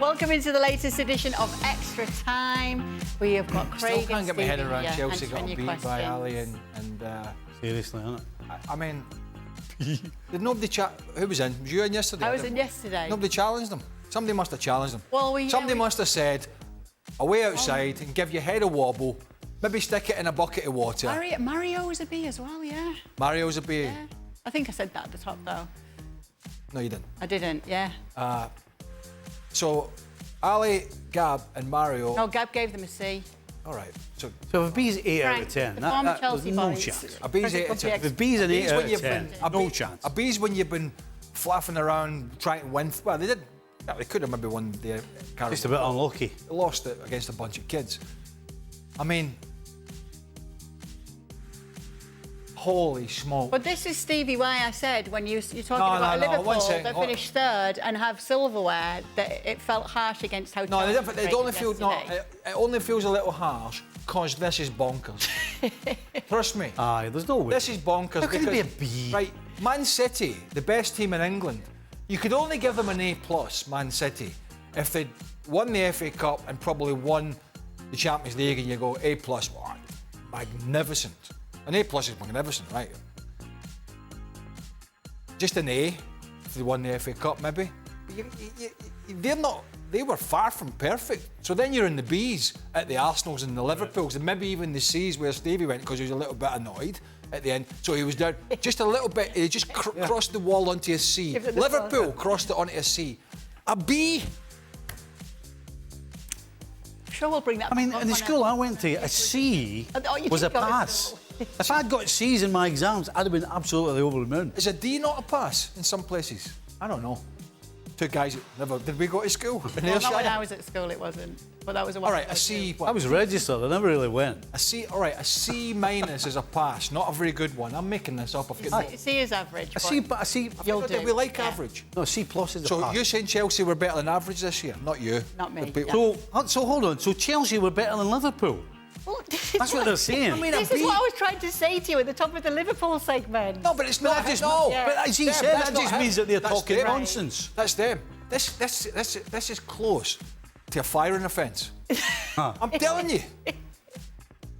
Welcome into the latest edition of Extra Time. We have got Craig. Still can't get my head around Chelsea got beat by Ali and seriously, isn't it? I mean, did nobody who was in? Was you in yesterday? I was in yesterday. Nobody challenged them. Somebody must have challenged them. Well, somebody must have said, away outside and give your head a wobble. Maybe stick it in a bucket of water. Mario was a B as well, yeah. Mario's a B. Yeah. I think I said that at the top, though. No, you didn't. I didn't, yeah. So, Ali, Gab and Mario... No, Gab gave them a C. All right. So if a B's 8 out of 10, there's no chance. A B's 8 out of 10. If a B's an 8 out of 10, no chance. A B's when you've been flapping around trying to win... Well, they did... Yeah, they could have maybe won the... Just a bit unlucky. They lost it against a bunch of kids. I mean... Holy smoke. But this is, Stevie, why I said when you're talking about Liverpool that finished third and have silverware, that it felt harsh against how Chelsea it only feels a little harsh because this is bonkers. Trust me. Aye, there's no way. This is bonkers. How can it be a B? Right, Man City, the best team in England, you could only give them an A+, Man City, if they'd won the FA Cup and probably won the Champions League and you go A+, wow, magnificent. An A+ is magnificent, right? Just an A if they won the FA Cup, maybe. They were far from perfect. So then you're in the Bs at the Arsenals and the Liverpools, and maybe even the Cs where Stevie went because he was a little bit annoyed at the end. So he was down just a little bit. He just crossed the wall onto a C. Liverpool crossed it onto a C. A B. Sure, we'll bring that. I mean, in the school I went to, a C was a pass. If I'd got C's in my exams, I'd have been absolutely over the moon. Is a D not a pass in some places? I don't know. Two guys that never... Did we go to school? Well, not when I was at school, it wasn't. But that was a while. All right, a C... I was registered, I never really went. A C... All right, a C- is a pass, not a very good one. I'm making this up. C is average. A C... You'll do. We like average. No, C+ is a pass. So you're saying Chelsea were better than average this year? Not you. Not me. So hold on, so Chelsea were better than Liverpool? Well, that's what they're saying. I mean, this is what I was trying to say to you at the top of the Liverpool segment. No, but it's not. But as he said, that just means that they're talking nonsense. That's them. This is close to a firing offence. I'm telling you.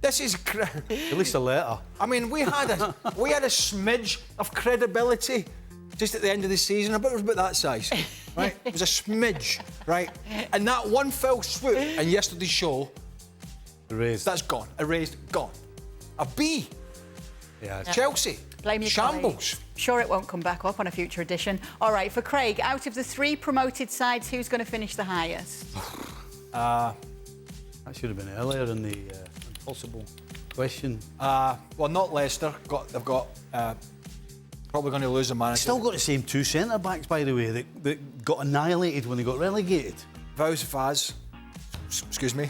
This is... At least a letter. I mean, we had a smidge of credibility just at the end of the season. I bet it was about that size, right? It was a smidge, right? And that one fell swoop in yesterday's show... Erased. That's gone. Erased. Gone. A B. Yeah. Chelsea. Blame your shambles. Sure, it won't come back up on a future edition. All right, for Craig, out of the 3 promoted sides, who's going to finish the highest? That should have been earlier in the impossible question. Well, not Leicester. They've got probably going to lose a manager. Still got the same 2 centre-backs, by the way, that got annihilated when they got relegated. Vaz. Excuse me.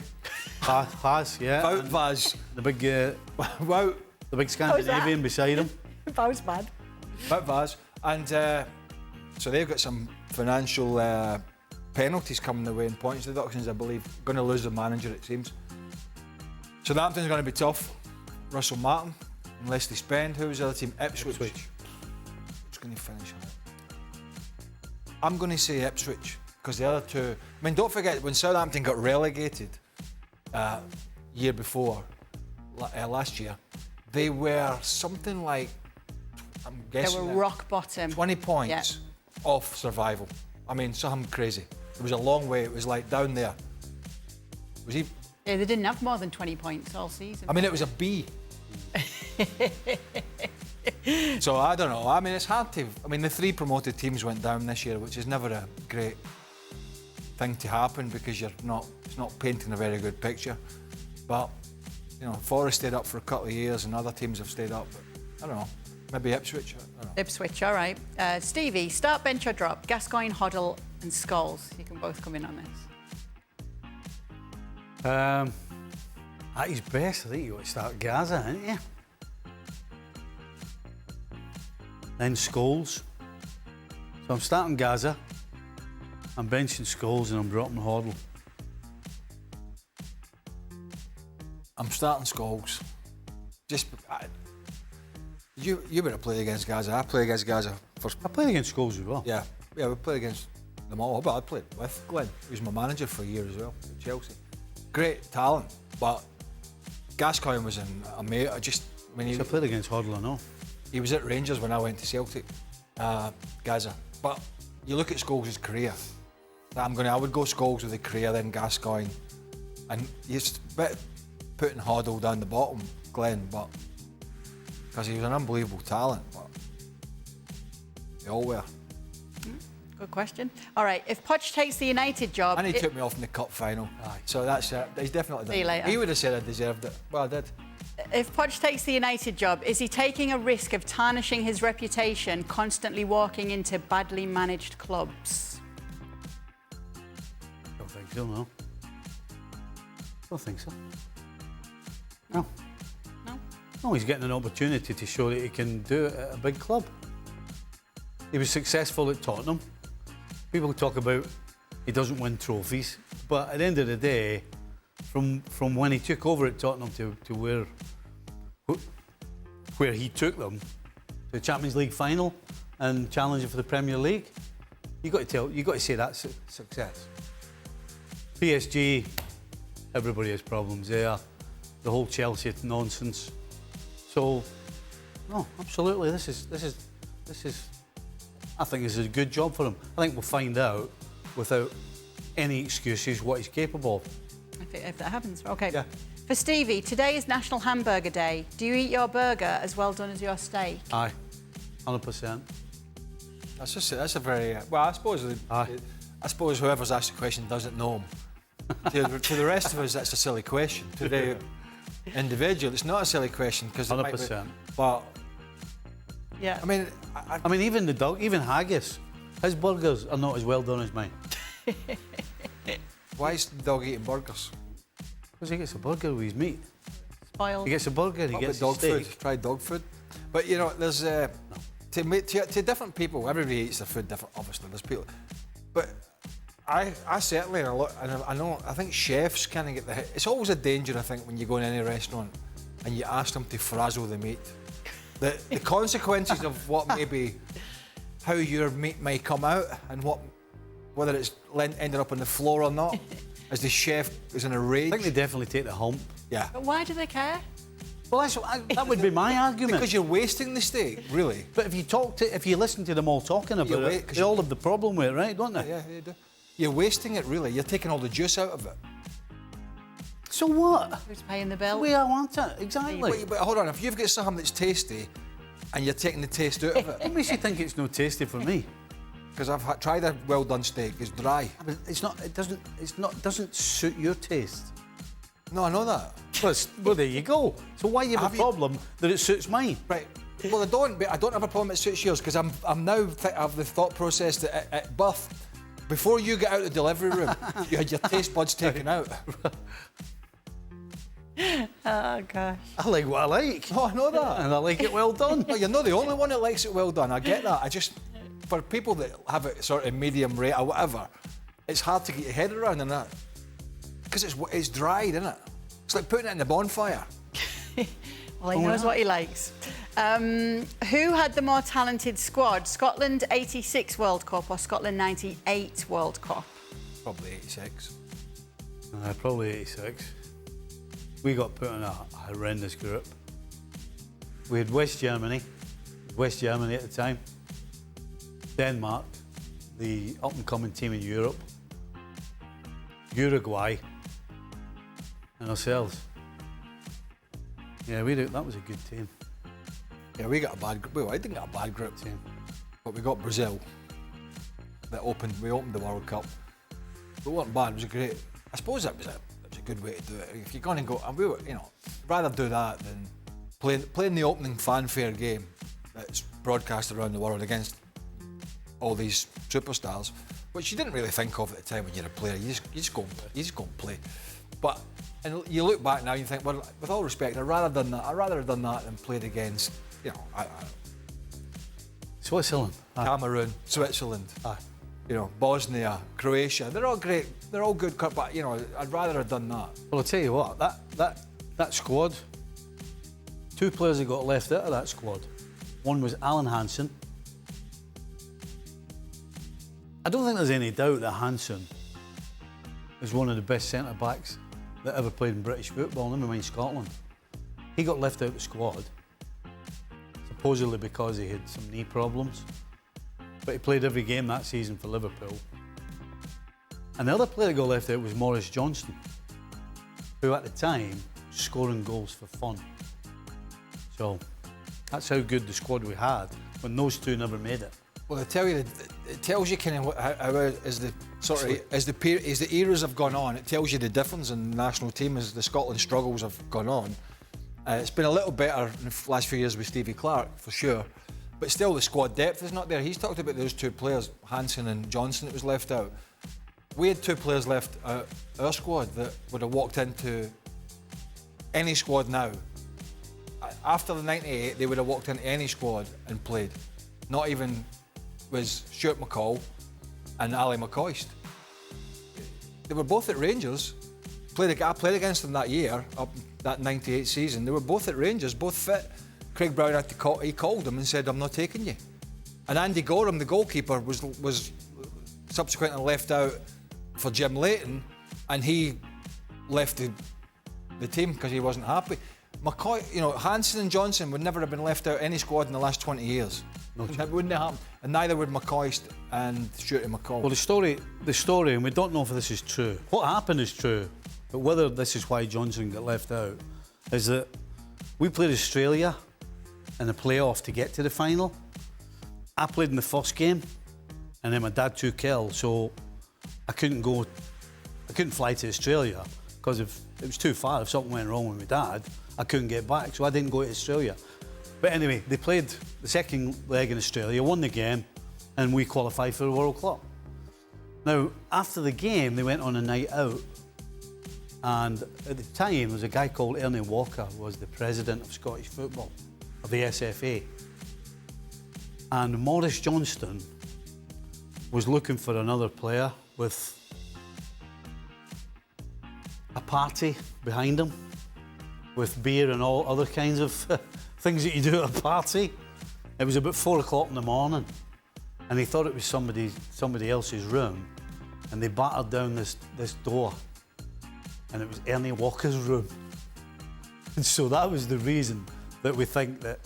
Vaz, yeah. Vaz. The big... Wow. The big Scandinavian beside him. Vaz bad. Vaz. And so they've got some financial penalties coming their way in points deductions, I believe. Going to lose the manager, it seems. Southampton's going to be tough. Russell Martin, unless they spend. Who's the other team? Ipswich. Who's going to finish on it? I'm going to say Ipswich, because the other two... I mean, don't forget, when Southampton got relegated year before, last year, they were something like, I'm guessing... They were rock bottom. 20 points off survival. I mean, something crazy. It was a long way. It was like down there. Was he... Yeah, they didn't have more than 20 points all season. I mean, it was a B. So, I don't know. I mean, it's hard to... I mean, the 3 promoted teams went down this year, which is never a great thing to happen because it's not painting a very good picture. But, you know, Forest stayed up for a couple of years and other teams have stayed up. But, I don't know. Maybe Ipswich. I don't know. Ipswich, all right. Stevie, start, bench or drop? Gasgoine, Hoddle and Scholes. You can both come in on this. At his best, I think you got to start Gaza, haven't you? Then Scholes. So I'm starting Gaza, I'm benching Scholes and I'm dropping Hoddle. I'm starting Scholes. You better play against Gaza. I play against Gaza first. I played against Scholes as well. Yeah, we played against them all. But I played with Glenn. He was my manager for a year as well at Chelsea. Great talent, but Gasgoine was a mate. He played against Hoddle, I know. He was at Rangers when I went to Celtic, Gaza. But you look at Scholes' career. I would go Scholes with a career, then Gasgoine, and he's a bit putting Hoddle down the bottom, Glenn, but because he was an unbelievable talent. But they all were. Good question. All right, if Poch takes the United job... And he took me off in the cup final. Aye. So that's it. He's definitely done. See you later. He would have said I deserved it. Well, I did. If Poch takes the United job, is he taking a risk of tarnishing his reputation, constantly walking into badly managed clubs? Don't think so, no. Don't think so. No. No? No, he's getting an opportunity to show that he can do it at a big club. He was successful at Tottenham. People talk about he doesn't win trophies, but at the end of the day, from when he took over at Tottenham to where he took them, to the Champions League final and challenging for the Premier League, you got to say that's success. PSG, everybody has problems there. The whole Chelsea nonsense. So, no, absolutely, this is. I think this is a good job for him. I think we'll find out without any excuses what he's capable of. If that happens, okay. Yeah. For Stevie, today is National Hamburger Day. Do you eat your burger as well done as your steak? Aye, 100%. That's a very well. I suppose whoever's asked the question doesn't know him. to the rest of us, that's a silly question. To the individual, it's not a silly question because 100%. But yeah, I mean, even haggis, his burgers are not as well done as mine. Why is the dog eating burgers? Because he gets a burger with his meat. Spoiled. He gets a burger, he gets dog steak. food. Try dog food. But you know, there's to different people. Everybody eats their food different. Obviously, there's people. But I certainly, I think chefs kind of get the hit. It's always a danger, I think, when you go in any restaurant and you ask them to frazzle the meat. The consequences of what maybe how your meat may come out and whether it's ended up on the floor or not, as the chef is in a rage. I think they definitely take the hump. Yeah. But why do they care? Well, that would be my argument. Because you're wasting the steak, really. But if you listen to them all talking about it, they all have the problem with it, right? Don't they? Yeah, you do. You're wasting it, really. You're taking all the juice out of it. So what? Who's paying the bill? We want it, exactly. But hold on, if you've got something that's tasty and you're taking the taste out of it. What makes you think it's no tasty for me? Because I've tried a well done steak. It's dry. But it doesn't suit your taste. No, I know that. Well, there you go. So why you have a problem that it suits mine? Right. Well, I don't have a problem that suits yours because I'm now have the thought process that at birth, before you get out of the delivery room, you had your taste buds taken out. Oh gosh. I like what I like. Oh, I know that. And I like it well done. Well, you're not the only one that likes it well done. I get that. For people that have it sort of medium rate or whatever, it's hard to get your head around in that. Because it's dried, isn't it? It's like putting it in the bonfire. Well, he knows what he likes. Who had the more talented squad? Scotland 86 World Cup or Scotland 98 World Cup? Probably 86. Probably 86. We got put in a horrendous group. We had West Germany at the time, Denmark, the up-and-coming team in Europe, Uruguay, and ourselves. Yeah, that was a good team. Yeah, we got a bad group. Well, I didn't get a bad group team, but we got Brazil. We opened the World Cup. It wasn't bad. It was great. I suppose that was a good way to do it. If you're going to go, and we were, rather do that than playing the opening fanfare game that's broadcast around the world against all these superstars, which you didn't really think of at the time when you're a player. You just go and play. But and you look back now and you think, well, with all respect, I'd rather have done that than played against, Switzerland, Cameroon, Switzerland, Bosnia, Croatia. They're all great. They're all good, but I'd rather have done that. Well, I'll tell you what, that squad, two players that got left out of that squad. One was Alan Hansen, I don't think there's any doubt that Hansen is one of the best centre-backs that ever played in British football, never mind Scotland. He got left out of the squad, supposedly because he had some knee problems, but he played every game that season for Liverpool. And the other player that got left out was Maurice Johnston, who at the time was scoring goals for fun. So that's how good the squad we had when those two never made it. Well, I tell you, it tells you kind of how as the eras have gone on, it tells you the difference in the national team as the Scotland struggles have gone on. It's been a little better in the last few years with Stevie Clarke, for sure, but still the squad depth is not there. He's talked about those two players, Hansen and Johnson, that was left out. We had two players left out our squad that would have walked into any squad now. After the 98, they would have walked into any squad and played. Not even was Stuart McCall and Ali McCoist. They were both at Rangers. I played against them that year, up that 98 season. They were both at Rangers, both fit. Craig Brown had to call, he called them and said, "I'm not taking you." And Andy Gorham, the goalkeeper, was subsequently left out for Jim Leighton, and he left the team because he wasn't happy. McCoy, Hansen and Johnson would never have been left out any squad in the last 20 years. No, it wouldn't have happened. And neither would McCoist and Stuart McCall. Well, the story, and we don't know if this is true. What happened is true, but whether this is why Johnson got left out, is that we played Australia in the playoff to get to the final. I played in the first game, and then my dad took ill, so I couldn't fly to Australia because if it was too far. If something went wrong with my dad, I couldn't get back, so I didn't go to Australia. But anyway, they played the second leg in Australia, won the game, and we qualified for the World Cup. Now, after the game, they went on a night out, and at the time, there was a guy called Ernie Walker, who was the president of Scottish football, of the SFA. And Maurice Johnston was looking for another player with a party behind him, with beer and all other kinds of things that you do at a party. It was about 4 o'clock in the morning, and he thought it was somebody else's room, and they battered down this door, and it was Ernie Walker's room. And so that was the reason that we think that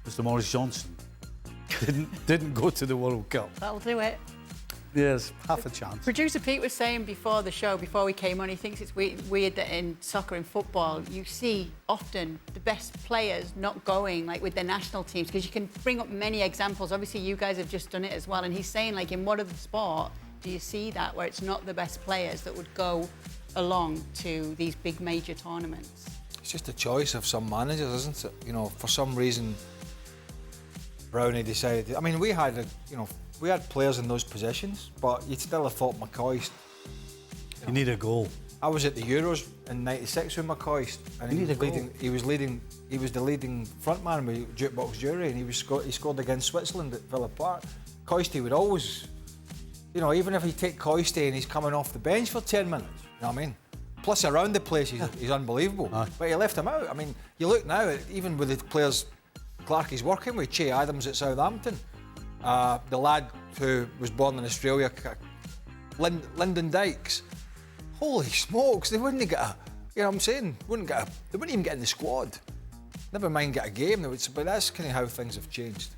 Mr. Maurice Johnston didn't go to the World Cup. That'll do it. Yes, half a chance. Producer Pete was saying before the show, before we came on, he thinks it's weird that in soccer and football, you see often the best players not going like with their national teams, because you can bring up many examples. Obviously, you guys have just done it as well. And he's saying, like, in what other sport do you see that, where it's not the best players that would go along to these big major tournaments? It's just a choice of some managers, isn't it? For some reason, Brownie decided. I mean, we had players in those positions, but you'd still have thought McCoist. You need a goal. I was at the Euros in '96 with McCoist, and he was the leading frontman with Jukebox Jury, and he scored against Switzerland at Villa Park. Coisty would always, even if he take Coisty and he's coming off the bench for 10 minutes, you know what I mean? Plus around the place, he's unbelievable. Aye. But he left him out. I mean, you look now, even with the players Clark is working with, Che Adams at Southampton, the lad who was born in Australia, Lyndon Dykes. Holy smokes, they wouldn't get they wouldn't even get in the squad. Never mind get a game, but that's kind of how things have changed.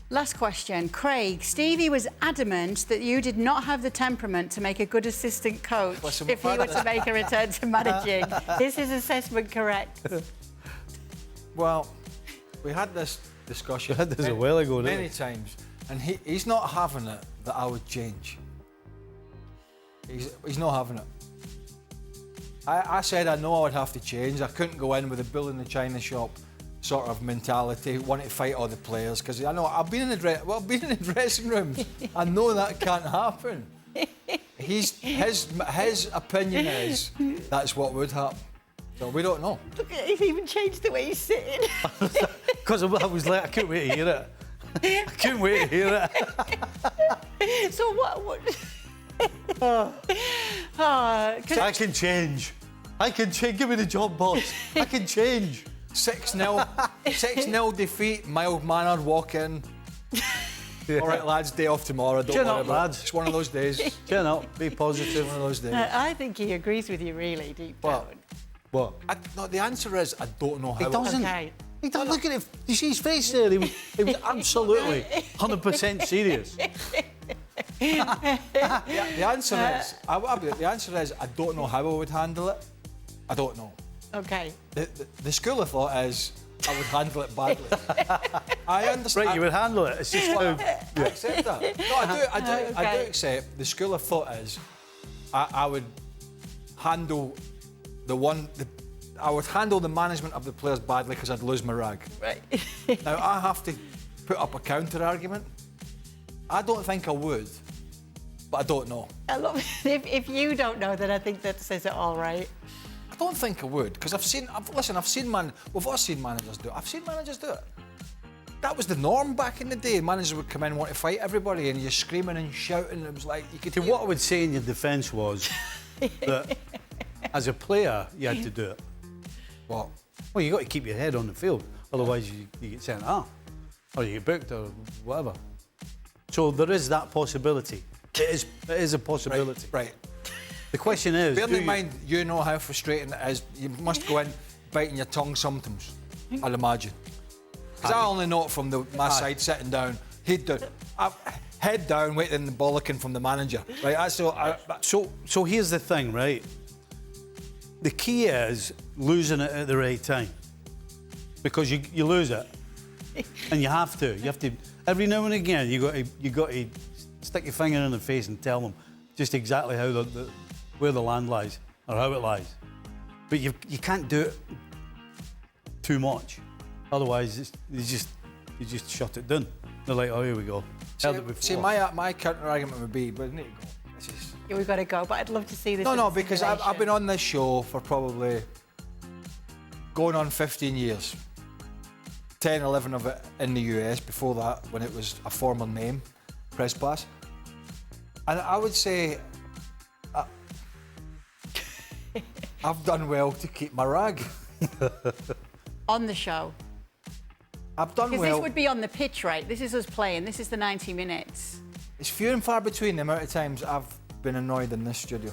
Last question. Craig, Stevie was adamant that you did not have the temperament to make a good assistant coach if he were to make a return to managing. Is his assessment correct? Well, we had this discussion a while ago, many times, and he's not having it that I would change. He's not having it. I said I know I would have to change. I couldn't go in with a bull in the china shop sort of mentality, wanting to fight all the players, because I know I've been in the dressing rooms. I know that can't happen. His opinion is that's what would happen. So we don't know. Look, he's even changed the way he's sitting. Because I was like, I couldn't wait to hear it. I couldn't wait to hear it. So what? I can change. I can change. Give me the job, boss. I can change. 6-0 defeat, mild-mannered walk in. All right, lads, day off tomorrow. Don't Chin worry up, about it. lads. It's one of those days. Chin up, be positive. One of those days. I think he agrees with you, really, deep down. What? No, the answer is I don't know how. He doesn't. Okay. He doesn't. Look at it. You see his face there? He was absolutely 100% serious. The answer is the answer is I don't know how I would handle it. I don't know. Okay. The school of thought is I would handle it badly. I understand. Right, you would handle it. It's just how... I accept that. No, I do Okay. accept. The school of thought is I would handle I would handle the management of the players badly because I'd lose my rag. Right. Now I have to put up a counter argument. I don't think I would, but I don't know. I love if you don't know, then I think that says it all, right? I don't think I would because we've all seen managers do it. I've seen managers do it. That was the norm back in the day. Managers would come in and want to fight everybody, and you're screaming and shouting. It was like you could. What I would say in your defence was that as a player, you had to do it. What? Well, you got to keep your head on the field, otherwise you get sent out, or you get booked, or whatever. So there is that possibility. It is a possibility. Right. The question is, Bearing in mind, you know how frustrating it is. You must go in biting your tongue sometimes, I'd imagine. Because I only know it from my side, sitting down, head down, waiting and bollocking from the manager. Right. That's all. So here's the thing, right? The key is losing it at the right time, because you lose it, and you have to. You have to every now and again. You got to stick your finger in the face and tell them just exactly how where the land lies or how it lies. But you can't do it too much, otherwise you just shut it down. They're like, oh, here we go. See, my counter argument would be, but I need to go. Yeah, we've got to go, but I'd love to see this. No, because I've been on this show for probably going on 15 years. 10, 11 of it in the US, before that, when it was a formal name, Press Pass. And I would say I've done well to keep my rag. On the show. I've done well. Because this would be on the pitch, right? This is us playing. This is the 90 minutes. It's few and far between the amount of times I've been annoyed in this studio.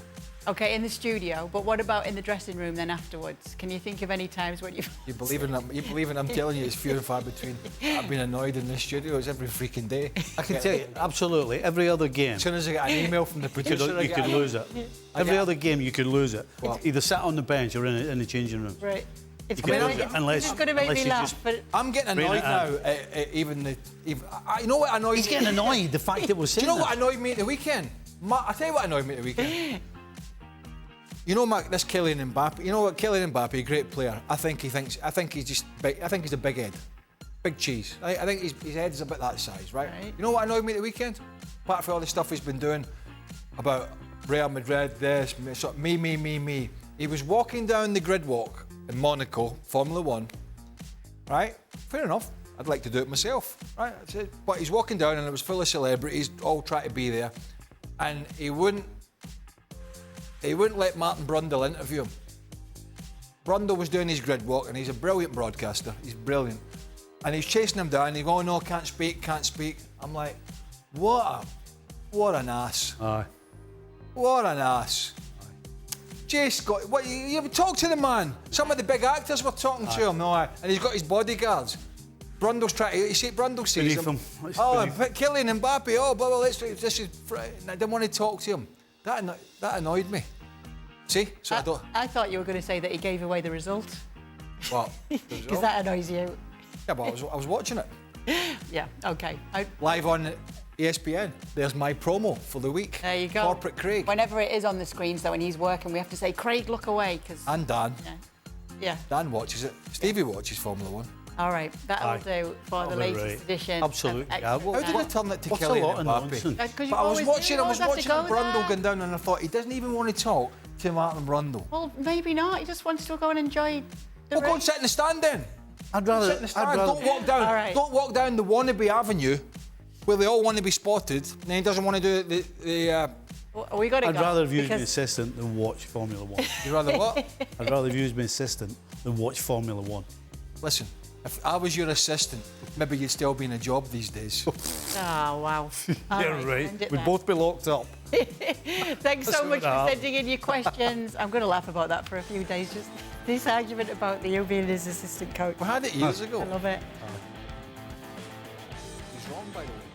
Okay, in the studio, but what about in the dressing room then afterwards? Can you think of any times when you've... You believe in I'm telling you, it's few and far between. I've been annoyed in this studio. It's every freaking day. I can tell you, absolutely, every other game. As soon as I get an email from the producer, You could lose it. Every other game, you could lose it. Either sat on the bench or in the changing room. Right. It's You can lose it unless going to make me you laugh, just- but... I'm getting annoyed now. You know what annoyed me? He's getting annoyed, the fact that we're Do saying you know what that. annoyed me at the weekend? I'll tell you what annoyed me at the weekend. You know, this Kylian Mbappe. You know what, Kylian Mbappe, great player. I think he's a big head, big cheese. I think his head's about that size, right? You know what annoyed me at the weekend? Apart from all the stuff he's been doing about Real Madrid, this, me. He was walking down the grid walk in Monaco, Formula 1, right? Fair enough. I'd like to do it myself, right? But he's walking down and it was full of celebrities, all trying to be there, and he wouldn't let Martin Brundle interview him. Brundle was doing his grid walk, and he's a brilliant broadcaster. He's brilliant. And he's chasing him down. He goes, oh, no, can't speak. I'm like, what an ass. Aye. What an ass. Jace you talk to the man. Some of the big actors were talking to him, no, and he's got his bodyguards. Brundle's trying to, you see, Brundle sees him. Kylian Mbappe, oh, blah, blah, this is, I didn't want to talk to him. That annoyed me. See? So I thought you were going to say that he gave away the result. Well, because that annoys you. Yeah, but I was watching it. Yeah, okay. Live on ESPN. There's my promo for the week. There you go. Corporate Craig. Whenever it is on the screens, though, and he's working, we have to say, Craig, look away. And Dan. Yeah. Dan watches it. Stevie watches Formula 1. All right, that'll do for the latest edition. Absolutely. How did I turn it to Kylian Mbappe? But I was watching Brundle going down, and I thought he doesn't even want to talk to Martin Brundle. Well, maybe not. He just wants to go and enjoy the Well, go and sit in the stand then. I'd rather... Sit in the stand. Don't walk down. All right. Don't walk down the wannabe avenue where they all want to be spotted, and then he doesn't want to do the We got to go. I'd rather have used my assistant than watch Formula 1. You'd rather what? I'd rather have used my assistant than watch Formula 1. Listen, If I was your assistant, maybe you'd still be in a job these days. Oh, wow. All You're right. end it We'd there. both be locked up. Thanks so much what for happened. sending in your questions. I'm going to laugh about that for a few days. Just this argument about you being his assistant coach. We had it years I ago. love it. He's wrong, by the way.